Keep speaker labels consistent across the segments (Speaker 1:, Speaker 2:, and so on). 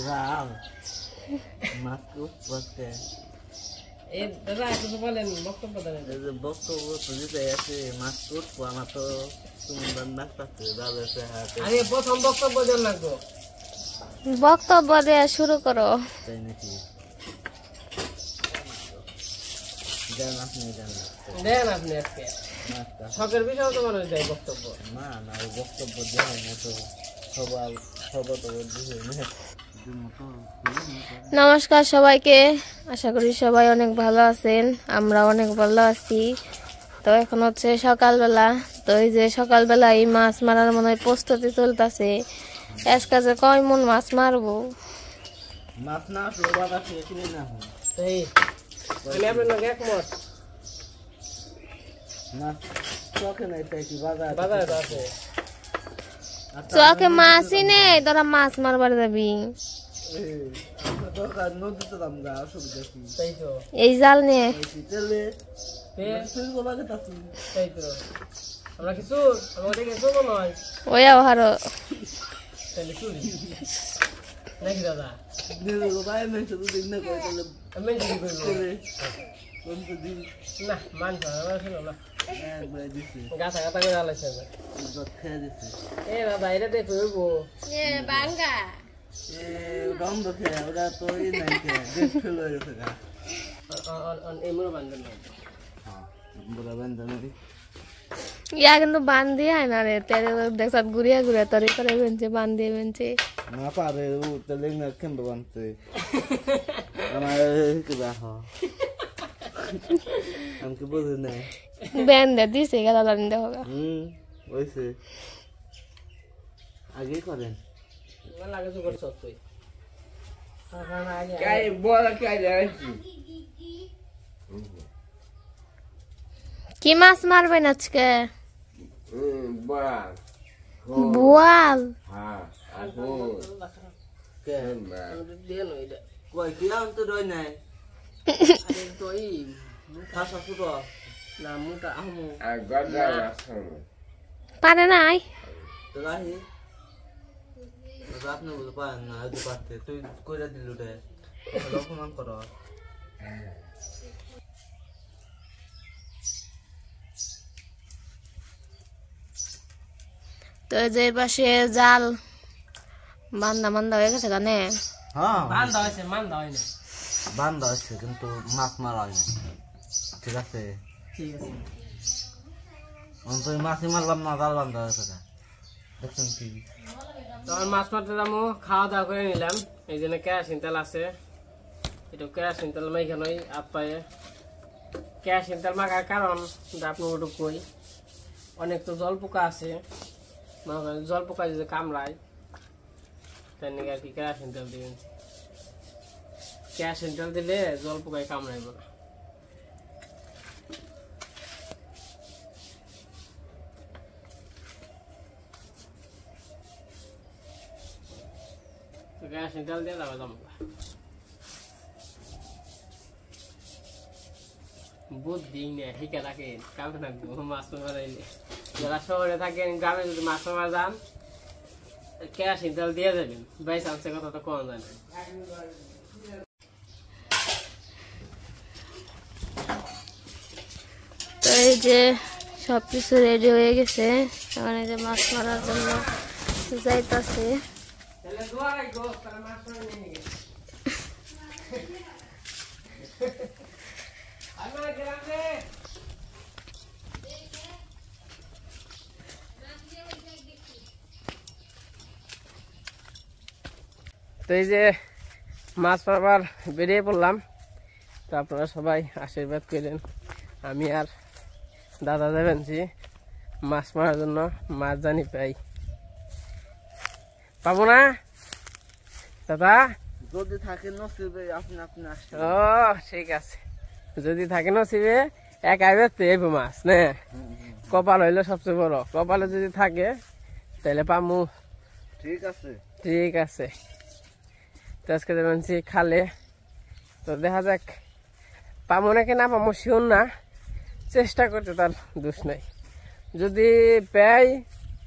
Speaker 1: জাল মাছ করতে
Speaker 2: এই দাদা কিছু বলেন বক্তব্য দেন
Speaker 1: এই যে বক্তব্য দিতে আছে মাছ করবো আমার তো তুমি বান্না করতে যাবে হাতে
Speaker 2: আরে প্রথম বক্তব্য দেন লাগবো
Speaker 3: বক্তব্য দেয়া শুরু করো
Speaker 1: তাই নাকি দেন আপনি
Speaker 2: আজকে শখের বিষয় তো মানুষ দেয় বক্তব্য
Speaker 1: না না ওই বক্তব্য দেয় না তো সবার সবার তো
Speaker 3: নমস্কার সবাইকে, আশা করি সবাই অনেক ভালো আছেন। আমরা অনেক ভালো আছি। তো এখন হচ্ছে সকালবেলা। তো এই যে সকালবেলা এই মাছ মারার মনে হয় প্রস্তুতি চলতেছে। আজকে যে কয় মন মাছ মারবো
Speaker 1: মাছ না আসলে বাবা খেয়ে কিনে না
Speaker 2: এই আমি আপনার নাকি একমত
Speaker 1: না চোখে নাই তাই কি
Speaker 2: বাজারে আছে
Speaker 3: চোখে মাছই নেই, তোরা মাছ মারবার যাবি
Speaker 1: নদীতে দাম গা অসুবিধা কি
Speaker 2: তাই তো
Speaker 3: এই জাল নিয়ে
Speaker 2: তাই তো আমরা কিছু আমাদের কিছু নয়
Speaker 3: ওই আরো
Speaker 2: তাহলে চুরি নাকি দাদা আমি কি করবো না মানছ না গাছা গাছা করে আলাইছে এ দাদা এটা দেখো
Speaker 3: বাঙ্গা
Speaker 1: গন্ধ খেয়ে ওরা তো এই নাই খেয়ে দেশ ফেলো গেছে গা
Speaker 2: এমন বান্ধব না
Speaker 1: বুড়া বান্ধব
Speaker 3: ইয়া কিন্তু বান দিয়ে হয় না রে, তেরে দেখছ ঘুরিয়া ঘুরিয়া তরি করে বেঞ্চে বান দিয়ে বেঞ্চে
Speaker 1: না পারে ও তেলে না কেন বানতে আমার কি বাহ আমাকে বুঝে না
Speaker 3: ব্যান দে দিছে গেল জানি দেখো
Speaker 1: ওইছে আগে করেন
Speaker 2: লাগে তো করছ তুই
Speaker 1: কাই বড় কাই যাচ্ছি
Speaker 3: কি মাছ মারবেন আজকে? বোয়াল
Speaker 1: কই কি আনতে রই নাই
Speaker 2: তো এই
Speaker 1: খাসা শুধু
Speaker 2: না মোটা আহমু
Speaker 3: পারে নাই
Speaker 1: তো রাহি আপনি বলে পারেন না যদি পারতে তুই কইরা দিল রে অপমান কর
Speaker 3: তো যে পাশে জাল বান্দা বান্দা হয়ে গেছে গানে
Speaker 1: হ্যাঁ
Speaker 2: বান্দা হইছে মান্দা হয়নি
Speaker 1: বান্দা আছে কিন্তু মাছ মারা হয় না ঠিক আছে
Speaker 2: ঠিক আছে
Speaker 1: অন্তত মাছই মারলাম না জাল বান্দা হয়েছে দেখছেন কি
Speaker 2: তখন মাছ মারতে যাবো, খাওয়া দাওয়া করে নিলাম। এই জন্য কেরাসিন তেল আছে, এটা কেরাসিন তেল মাইখান ওই আপ পায়ে কেরাসিন তেল মাখার কারণ আপনার ওটুক কই অনেক তো জল পোকা আছে, জল পোকা যদি কামড়ায় তাই নাকি আর কি কেরাসিন তেল দিবেন। কেরাসিন তেল দিলে জল পোকায় কামড়াইব না। কেরাসিন তেল দিয়ে যাবে জমা বুদ্ধি নিয়ে শিখে থাকেন কামে থাকবো মাছ মারাইলে। যারা শহরে থাকেন গ্রামে যদি মাছ মারা যান কেরাসিন তেল দিয়ে যাবেন, বাই চান্সের কথা তো কম জানে।
Speaker 3: তো এই যে সবকিছু রেডি হয়ে গেছে, এখন এই যে মাছ মারার জন্য যাইতাছে।
Speaker 2: তো এই যে মাছ মারবার বেরিয়ে পড়লাম। তো আপনারা সবাই আশীর্বাদ করেন, আমি আর দাদা যাবেনছি মাছ মারার জন্য। মাছ জানি পাই পাবো না দাদা,
Speaker 1: যদি থাকে নসিবে আপনি আপনি আসেন।
Speaker 2: ও ঠিক আছে, যদি থাকে নসিবে এক আইবে তো এই মাছ না, কপাল হইলো সবচেয়ে বড়। কপালে যদি থাকে তাহলে পামু।
Speaker 1: ঠিক আছে
Speaker 2: ঠিক আছে। তো আজকে যাবেনছি খালে, তো দেখা যাক পামো নাকি না পামো শিওর না, চেষ্টা করতে তার দোষ নাই। যদি পাই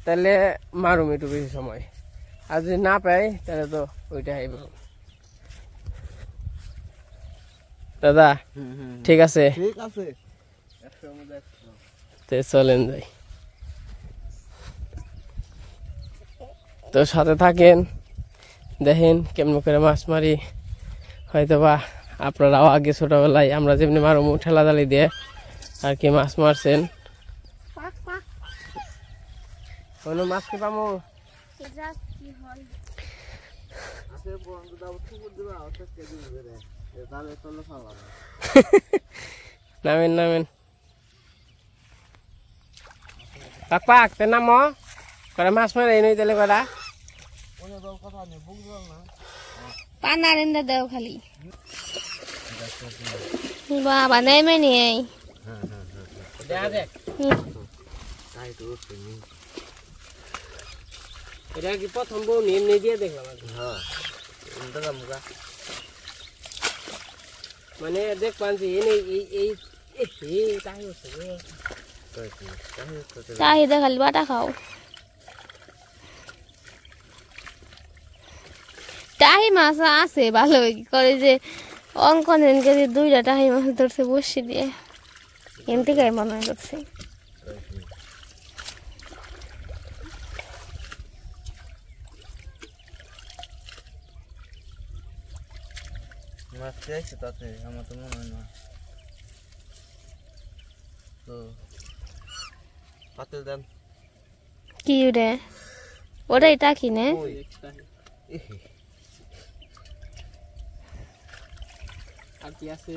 Speaker 2: তাহলে মারুম একটু বেশি সময়, আর যদি না পাই তাহলে তো ওইটা হইব। দাদা ঠিক আছে,
Speaker 1: ঠিক আছে, 100 মধ্যে 100।
Speaker 2: তো চলেন যাই। তো সাথে থাকেন, দেখেন কেমন করে মাছ মারি। হয়তো বা আপনারাও আগে ছোটবেলায় আমরা যেমনি মারমু ঠেলা জালি দিয়ে আর কি মাছ মারছেন। কোনো মাছ কি পামু? নামেন নামেন পাক পাক তে নাম করে মাছ মারে এই নই তাহলে করা
Speaker 3: পানা রেন্দা দাও খালি বাবা নেমে নিয়ে
Speaker 2: দেখা দেখ এটা কি প্রথম বউ নিয়ে দিয়ে দেখলাম আর কি। মানে দেখ পাচ্ছি
Speaker 3: চাহিদা খালি বাটা খাও টাহি মাছ আছে ভালো করে যে অঙ্কন এনকে যে 2টা টাহি মাছ ধরছে বসে দিয়ে এন থেকে মনে হয় করছে
Speaker 1: মাছ চাইছে তাতে আমার তো মনে হয় না। তো পাতিল দেন
Speaker 3: কি রে ওটাই টাকি নে
Speaker 2: আর কি আছে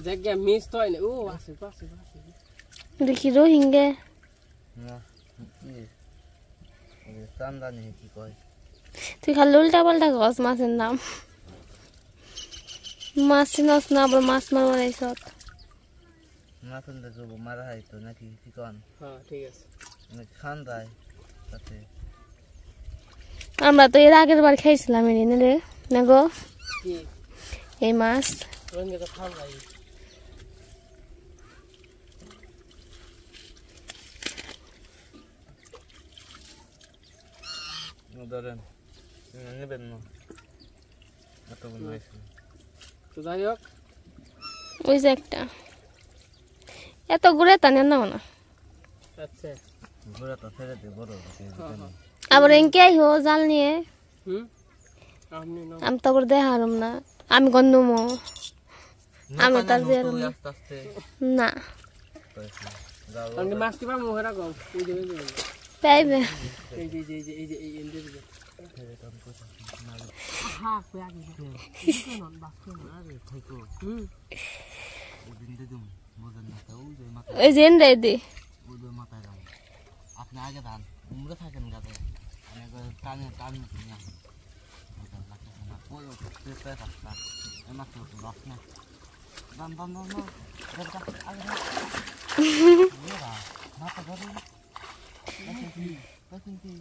Speaker 2: জায়গা মিস তো হয় না। ও আছে পাশে পাশে
Speaker 3: দেখি রোহিঙ্গা
Speaker 1: না চান্দানি কি কয়
Speaker 3: তুই খালি উল্টা পাল্টা গছ মাছের নাম মাছ চিনস না আবার মাছ মারবার আইসত
Speaker 1: মাছ আনতে যাবো মারা হয় তো নাকি কি কন?
Speaker 2: হ্যাঁ ঠিক আছে
Speaker 1: খান যায় তাতে
Speaker 3: আমরা তো এর আগের বার খাইছিলাম এনে রে না গো
Speaker 2: কি
Speaker 3: এই মাছ
Speaker 2: রঙে তো খাও ভাই
Speaker 1: ধরেন নেবেন না এত বানাইছি
Speaker 2: তো যাই হোক
Speaker 3: ওই যে একটা এত ঘুরে তা নেন না
Speaker 2: আচ্ছা
Speaker 1: ঘোরা তো ছেড়ে দে বড়
Speaker 3: আবার এনকে আইহো জাল নিয়ে
Speaker 2: আপনি না
Speaker 3: আমি তো করে দেখালাম না আমি গন্ধমো আমি তার যে
Speaker 1: আস্তে আস্তে
Speaker 3: না
Speaker 2: আপনি মাছ কি পাবো হেরা কম এই যে
Speaker 3: পাইবে
Speaker 2: এই যে এই যে এই যে এই এন্ডে দিবে হ্যাঁ কই আগে কি নন বাস না
Speaker 1: আরে থাকো দিন দিম মজা না তো ওই যে মাথা
Speaker 3: ওই যে এন্ডে দে
Speaker 1: ওই যে মাথায় দাও আপনি আগে ধান উমরে থাকেন গাতে আমি একবার টানে টান না ওটা লাগছে না ওই পেছনে রাস্তা এই মাত্র বাস না দান দান দান দান আগে মেরা মাথা ধরে কি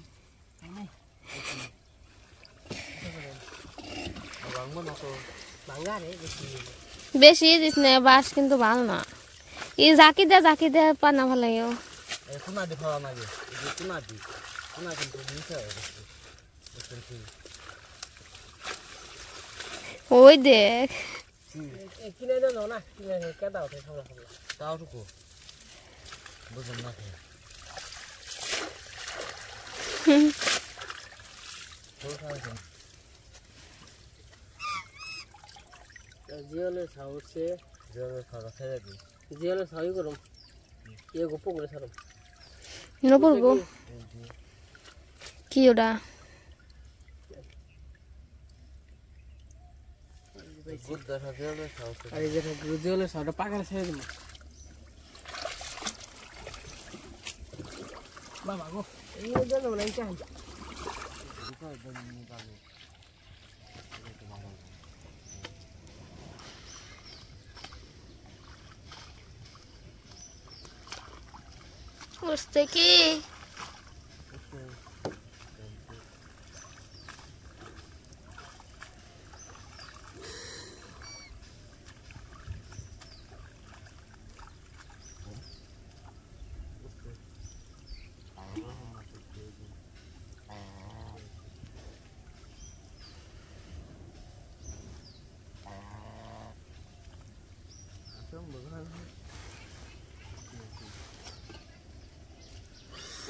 Speaker 1: ভাঙবো না তো
Speaker 2: ভাঙা রে বেশি
Speaker 3: বেশি দিস না বাস কিন্তু ভালো না এই জাকি দে পানা ভালো লাগে
Speaker 1: কোনা দি খাওয়া লাগে কোনা কিন্তু নিচে
Speaker 3: ওই দেখ
Speaker 2: কিনে দাও না কিনে কে দাও তো খাওয়া খাওয়া
Speaker 1: তাও টুকু বুঝুন না
Speaker 2: জিওলে সাউছে
Speaker 1: জলের খাওয়া ছেড়ে দিই
Speaker 2: জিওলে সাউই করুম এ গোপ করে সারম
Speaker 3: নপুর গো কি ওটা
Speaker 1: গুড দেখা জলের খাওয়া
Speaker 2: আর এই যে জিওলে সাউটা পাকার ছেড়ে দিম বাবা গো এই জন্য মানে চাই
Speaker 3: উঠছে কি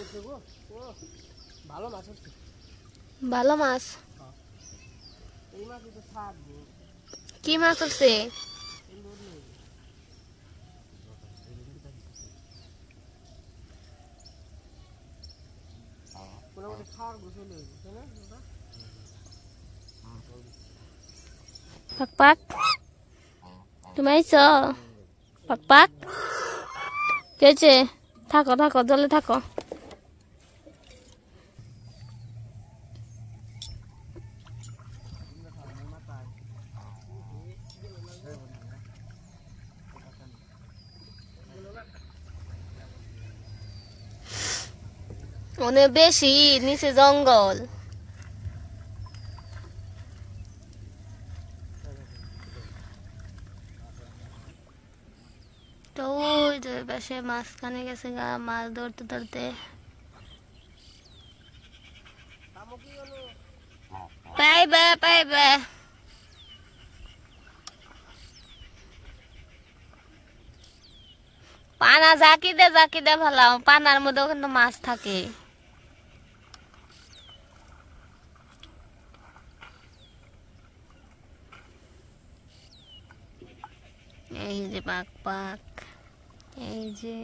Speaker 2: হচ্ছে গো ও ভালো মাছ হচ্ছে
Speaker 3: ভালো মাছ
Speaker 2: এই মাছ তো স্বাদ গো
Speaker 3: কি মাছ হচ্ছে
Speaker 2: মোটামুটি খাওয়ার গোসল হয়েছে না
Speaker 3: পাক পাক তুমি আইছো পাক পাক কেছে থাকো থাকো জলে থাকো অনেক বেশি নিচে জঙ্গল তো ওই যে পাশে মাঝখানে গেছে গা মাছ ধরতে ধরতে পাইবে পাইবে পানা জাকি দে ভালো পানার মধ্যেও কিন্তু মাছ থাকে এই যে পাক পাক এই যে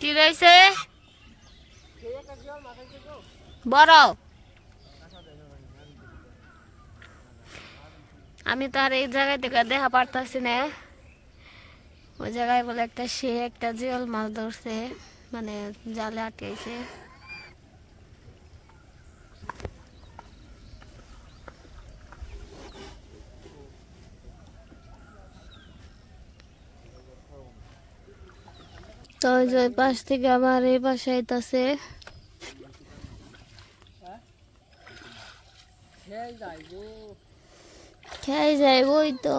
Speaker 3: কি রয়েছে বড় আমি তো আর এই জায়গায় থেকে দেখা পারতাছি না ওই জায়গায় বলে একটা সে একটা জিওল মাছ ধরছে মানে জালে আটকাইছে তো ওই পাশ থেকে আবার এই পাশে আইতাছে খেয়ে যায় ওই তো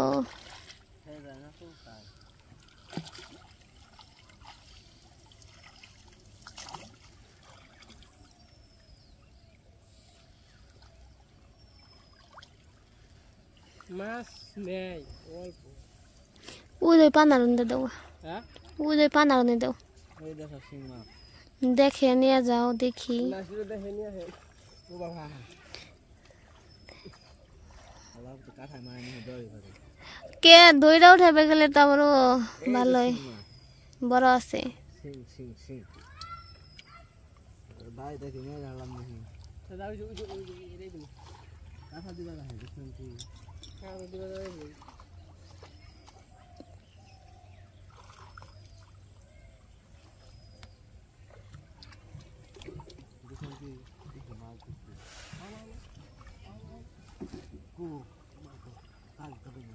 Speaker 2: মাছ নেই অল্প
Speaker 3: ওই পানার উন্দে দাও
Speaker 2: হ্যাঁ
Speaker 3: ওই পানার উন্দে দাও
Speaker 1: এই দেখো শিং মাছ
Speaker 3: দেখে নিয়ে যাও দেখি
Speaker 2: মাছগুলো দেখে নিয়ে আসে ও বাবা
Speaker 1: আবার তো কাঁঠায় মাছ নিয়ে দড়ি ধরে
Speaker 3: কে দইরা উঠাবে গেলে তো আমারও ভালোই বড় আছে
Speaker 1: শিং শিং শিং ভাই দেখি নিয়ে জানলাম নাকি
Speaker 2: তো দাও যে ওই এরে দিন
Speaker 1: কাঁঠা দিবা না দেখুন কি
Speaker 2: হ্যাঁ ওই দিবা দাও
Speaker 1: দেখুন কি দেখো মাছ দিচ্ছে কো মা তো কাল তবে না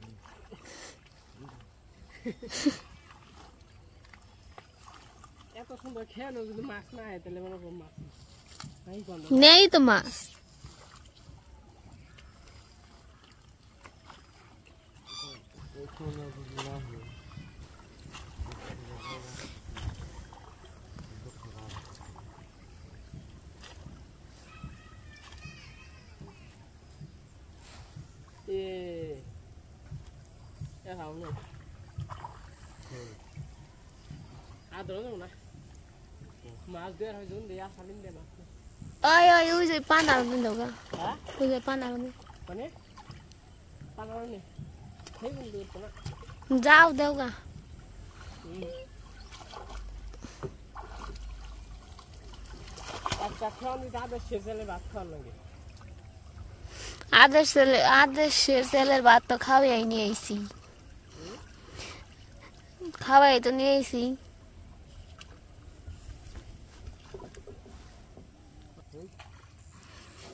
Speaker 2: এত সুন্দর খেয়ানো যদি মাছ না হয় তাহলে মনে করো মাছ নাই গন্ধ
Speaker 3: নেই তো মাছ
Speaker 2: খাও না আদর না মাছ দেওয়ার হয় যখন দেয়া সালিন দে মাছ
Speaker 3: ওই ওই ওই যে পানার উন্দে দাও গা
Speaker 2: হ্যাঁ
Speaker 3: ওই যে পানার উন্দে
Speaker 2: মানে পানার নেই সেই বন্ধু তো না
Speaker 3: যাও দেও গা
Speaker 2: একটা খাওয়ান দিতে আদর শেষেলে ভাত খাওয়ার লাগে
Speaker 3: আদেশের ছেলের ভাত তো খাওয়াই নিয়ে আইছি খাওয়াই তো নিয়ে আইছি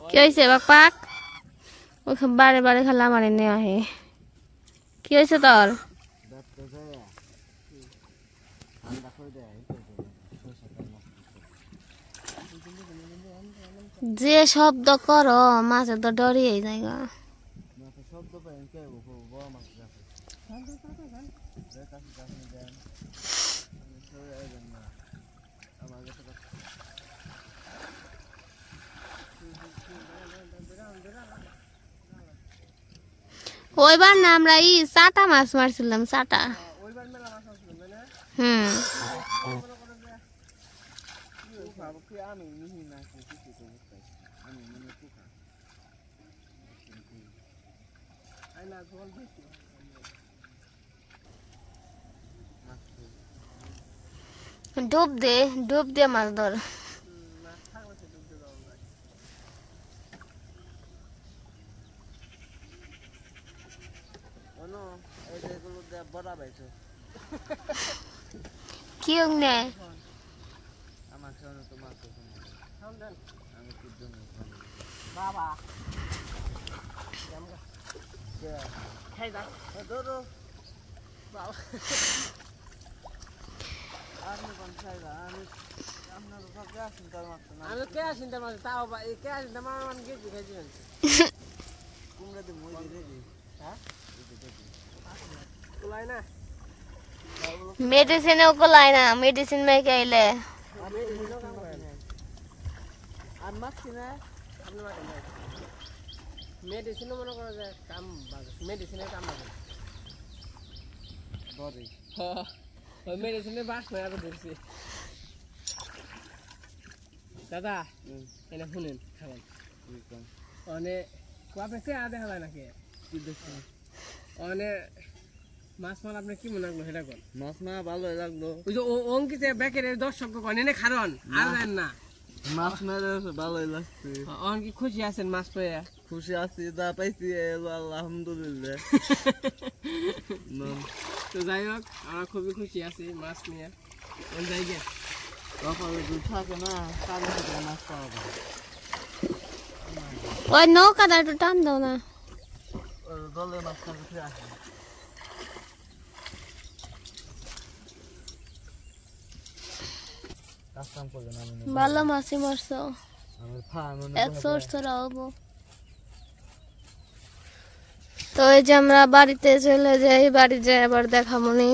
Speaker 3: কি হয়েছে বাপাক ওখানে বারে বারে খালা আমার নেওয়া হে কি হয়েছে তোর
Speaker 1: দেখতে যায় ঠান্ডা করে দেয়
Speaker 3: যে শব্দ করো মাছে তো ডরিয়ে যায় গা।
Speaker 1: মাছের শব্দ পাই কে বড় মাছ আছে
Speaker 3: ওইবার না আমরা চাটা মাছ মারছিলাম চাটা। হুম ডুব দে মাছ ধর। কি নে
Speaker 2: বাবা খাই দা
Speaker 1: ধরো
Speaker 2: বাবা আমি কে চিন্তা মাঝে তাও কে চিন্তা মান গেছি খাইছি কুলাই না
Speaker 3: মেডিসিনেও কোলাই না, মেডিসিন মেখে আইলে
Speaker 2: আর মাছি না মেডিসিনও মনে করা যায় কাম মেডিসিনের কাম বাজে ওই মেডিসিনের বাস নয় আরো ধরছি দাদা এনে শুনেন খাবেন অনেক আপনি চেহারা দেখা যায় নাকি অনেক মাছ মার আপনার কি মনে লাগলো সেটা কর
Speaker 1: মাছ মারা ভালো লাগলো
Speaker 2: ওই যে অঙ্কিতে ব্যাকের দর্শক কন এনে খারণ আর দেন না
Speaker 1: মাছ মেরে ভালোই লাগছে
Speaker 2: অঙ্কি খুশি আছেন মাছ পেয়ে
Speaker 1: খুশি আছি যা পাইছি আলহামদুলিল্লাহ
Speaker 2: তো যাই হোক আমরা খুবই খুশি আছি মাছ নিয়ে যাই গে
Speaker 1: কপালে দুধ থাকে না কালো থেকে মাছ পাওয়া যায়
Speaker 3: ওই নৌকাটা একটু টান দাও না
Speaker 1: দলে মাছ থাকে আসে কাস্টম করলে না
Speaker 3: ভালো মাছই মারছো
Speaker 1: আমি ফার্ম
Speaker 3: 100 টাকা হবো। তো এই যে আমরা বাড়িতে চলে যাই, বাড়ি যাই আবার দেখাবো নি।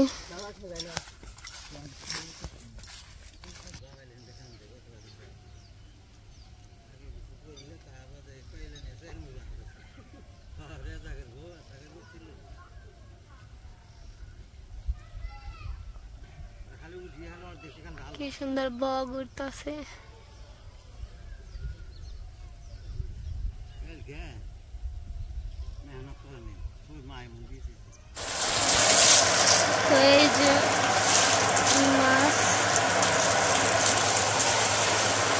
Speaker 3: কি সুন্দর বগ উঠতেছে। তো এই যে মাছ,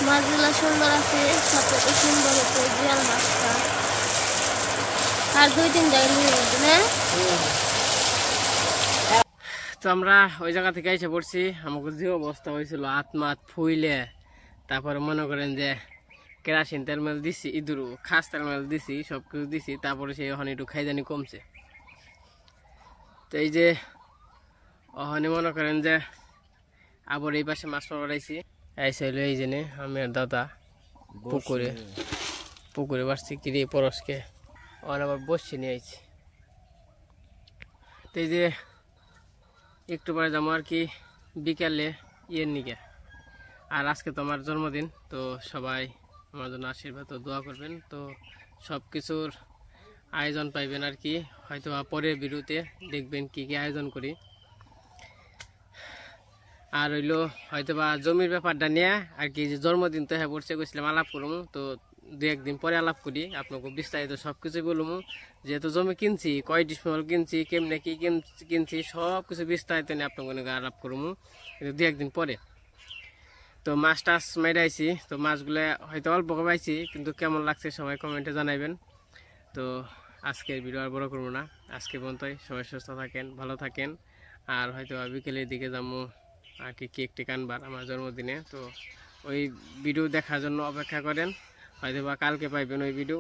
Speaker 3: মাছগুলো সুন্দর আছে, সবথেকে সুন্দর হচ্ছে জিয়াল মাছটা। আর 2-3 জায়গায় নিয়ে যাবে না।
Speaker 2: তো আমরা ওই জায়গা থেকে এসে পড়ছি। আমাকে যে অবস্থা হয়েছিল আত্মাত ফুইলে, তারপরে মনে করেন যে কেরাসিন তেল মেল দিছি, ইঁদুর খাস তেল মেল দিছি, সব কিছু দিছি, তারপরে সেই ওখানে একটু খাইদানি কমছে। তো এই যে ওখানে মনে করেন যে আবার এই পাশে মাছ মারবার আইছি, আইসা হইলো এই জেনে আমি আর দাদা পুকুরে বাড়ছি কিরে পরশকে ওখানে আবার বসছি নিয়ে আইছি। তো এই যে একটু পরে যাবো আর কি বিকালে ইয়ের নিকে। আর আজকে তো আমার জন্মদিন, তো সবাই আমার জন্য আশীর্বাদ ও দোয়া করবেন। তো সব কিছুর আয়োজন পাইবেন আর কি, হয়তো পরের ভিডিওতে দেখবেন কি কি আয়োজন করি। আর হইলো হয়তো বা জমির ব্যাপারটা নিয়ে আর কি, যে জন্মদিন তো হ্যাঁ পড়ছে গেছিলাম আলাপ করবো, তো 2-1 দিন পরে আলাপ করি, আপনাকে বিস্তারিত সব কিছুই বলবো। যেহেতু জমি কিনছি, কয় ডিসমিল কিনছি, কেমনে কি কিনছি, সব কিছু বিস্তারিত নিয়ে আপনাকে আলাপ করবো 2-1 দিন পরে। তো মাছ টাছ মেরাইছি, তো মাছগুলো হয়তো অল্প পাইছি, কিন্তু কেমন লাগছে সবাই কমেন্টে জানাইবেন। তো আজকের ভিডিও আর বড় করবো না, আজকে পর্যন্তই। সবাই সুস্থ থাকেন, ভালো থাকেন। আর হয়তো বিকেলের দিকে যাবো আর কি কেক টেক আনবার আমার জন্মদিনে। তো ওই ভিডিও দেখার জন্য অপেক্ষা করেন, হয়তো বা কালকে পাইবেন ওই ভিডিও।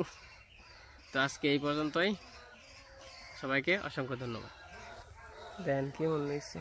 Speaker 2: তো আজকে এই পর্যন্তই, সবাইকে অসংখ্য ধন্যবাদ। দেন কি মনে হয়েছে।